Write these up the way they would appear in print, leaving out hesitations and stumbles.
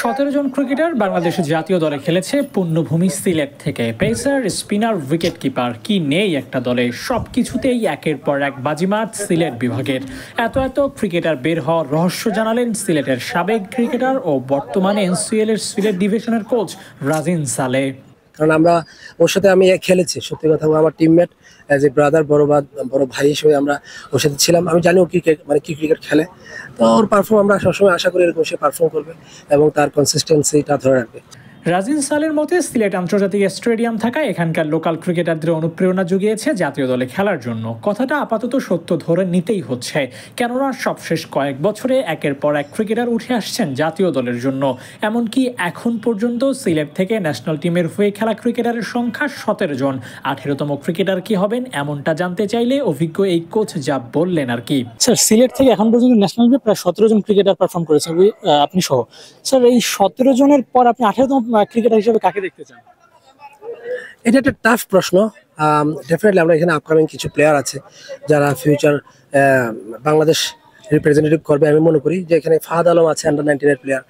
17 জন cricketer বাংলাদেশের জাতীয় দলে খেলেছে পুণ্যভূমি সিলেট থেকে। পেসার, স্পিনার, উইকেট কিপার কি নেই একটা দলে, সবকিছুতেই একের পর এক বাজিমাত সিলেট বিভাগের। এত ক্রিকেটার বের হওয়ার রহস্য জানালেন সিলেটের সাবেক ক্রিকেটার ও বর্তমানে এনসিএল এর সিলেট ডিভিশনের কোচ রাজিন সালে। কারণ ওর সাথে আমি খেলেছি, সত্যি কথা আমার টিমমেট, অ্যাজ এ ব্রাদার, বড় ভাই হিসেবে আমরা ওর সাথে ছিলাম। আমি জানি ও ক্রিকেট কি ক্রিকেট খেলে, তো ওর পারফর্ম আমরা সবসময় আশা করি এরকম সে পারফর্ম করবে এবং তার কনসিস্টেন্সিটা ধরে রাখবে। রাজিন সালের মতে সিলেট আন্তর্জাতিক স্টেডিয়াম থাকায় এখানকার লোকাল ক্রিকেটারদের অনুপ্রেরণা জুগিয়েছে জাতীয় দলে খেলার জন্য। কথাটা আপাতত সত্য ধরে নিতেই হচ্ছে, কেননা সবশেষ কয়েক বছরে একের পর এক ক্রিকেটার উঠে আসছেন জাতীয় দলের জন্য। এমনকি এখন পর্যন্ত সিলেট থেকে ন্যাশনাল টিমের হয়ে খেলা ক্রিকেটারের সংখ্যা 17 জন। 18তম ক্রিকেটার কি হবেন এমনটা জানতে চাইলে অভিজ্ঞ এই কোচ যা বললেন আর কি। স্যার, সিলেট থেকে এখন পর্যন্ত ন্যাশনাল টিমে প্রায় 17 জন ক্রিকেটার পারফর্ম করেছেন, আপনি সহ। স্যার, এই 17 জনের পর আপনি 18তম ক্রিকেটার হিসেবে কাকে দেখতে চান? এটা একটা টাফ প্রশ্ন। ডেফিনেটলি আমরা এখানে আপকামিং কিছু প্লেয়ার আছে যারা ফিউচার বাংলাদেশ রিপ্রেজেন্টেটিভ করবে। আমি মনে করি যে এখানে ফাহাদ আলম আছে, আন্ডার 19 প্লেয়ার,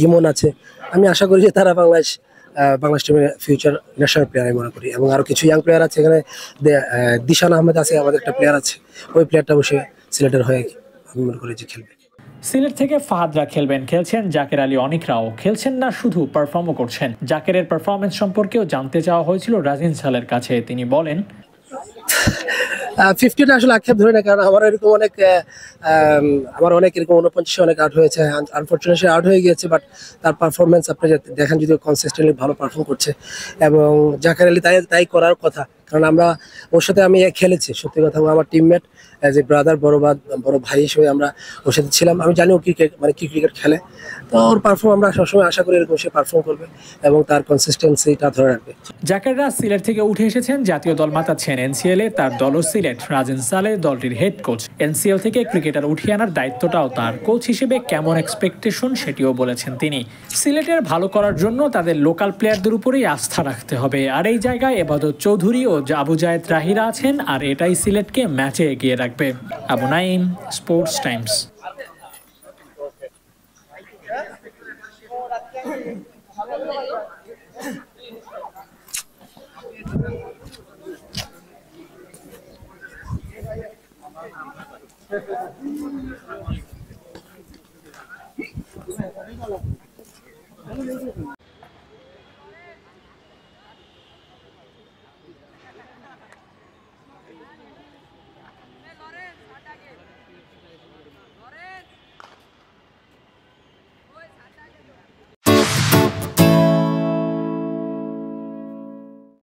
ইমন আছে। আমি আশা করি যে তারা বাংলাদেশ টিমের ফিউচার ন্যাশনাল প্লেয়ার আমি মনে করি। এবং আরো কিছু ইয়াং প্লেয়ার আছে এখানে, দিশান আহমেদ আছে, আমাদের একটা প্লেয়ার আছে, ওই প্লেয়ারটা বসে সিলেটের হয়ে আমি মনে করি যে খেলবে। সিলেট থেকে ফাহাদরা খেলছেন জাকের আলী অনিকরাও খেলছেন না, শুধু পারফর্মও করছেন। জাকেরের পারফরমেন্স সম্পর্কেও জানতে চাওয়া হয়েছিল রাজিন সালের কাছে। তিনি বলেন, 50টা আসলে আক্ষেপ ধরে না, কারণ আমার এরকম অনেক এরকম 49 অনেক আউট হয়েছে। আনফরচুনেটলি আউট হয়ে গিয়েছে, বাট তার পারফরমেন্স আপনি দেখেন, যদি কনসিস্টেন্টলি ভালো পারফর্ম করছে। এবং জাকের আলী তাই করার কথা, কারণ ওর সাথে আমি খেলেছি, সত্যি কথা আমার টিমমেট, অ্যাজ এ ব্রাদার, বড় ভাই হিসেবে আমরা ওর সাথে ছিলাম। আমি জানি ও ক্রিকেট কি ক্রিকেট খেলে, তো ওর পারফর্ম আমরা সবসময় আশা করি এরকম সে পারফর্ম করবে এবং তার কনসিস্টেন্সিটা ধরে রাখবে। জাকেররা সিলেট থেকে উঠে এসেছেন, জাতীয় দল মাতাচ্ছেন এনসিএল এ, তার দলও সিলেট। রাজিন সালে দলটির হেড কোচ। এনসিএল থেকে ক্রিকেটার উঠিয়ে আনার দায়িত্বটাও তার। কোচ হিসেবে কেমন এক্সপেকটেশন সেটিও বলেছেন তিনি। সিলেটের ভালো করার জন্য তাদের লোকাল প্লেয়ারদের উপরেই আস্থা রাখতে হবে। আর এই জায়গায় এবাদত চৌধুরী ও আবু জায়েদ রাহিরা আছেন, আর এটাই সিলেটকে ম্যাচে এগিয়ে রাখবে। Abu Naim, sports Times.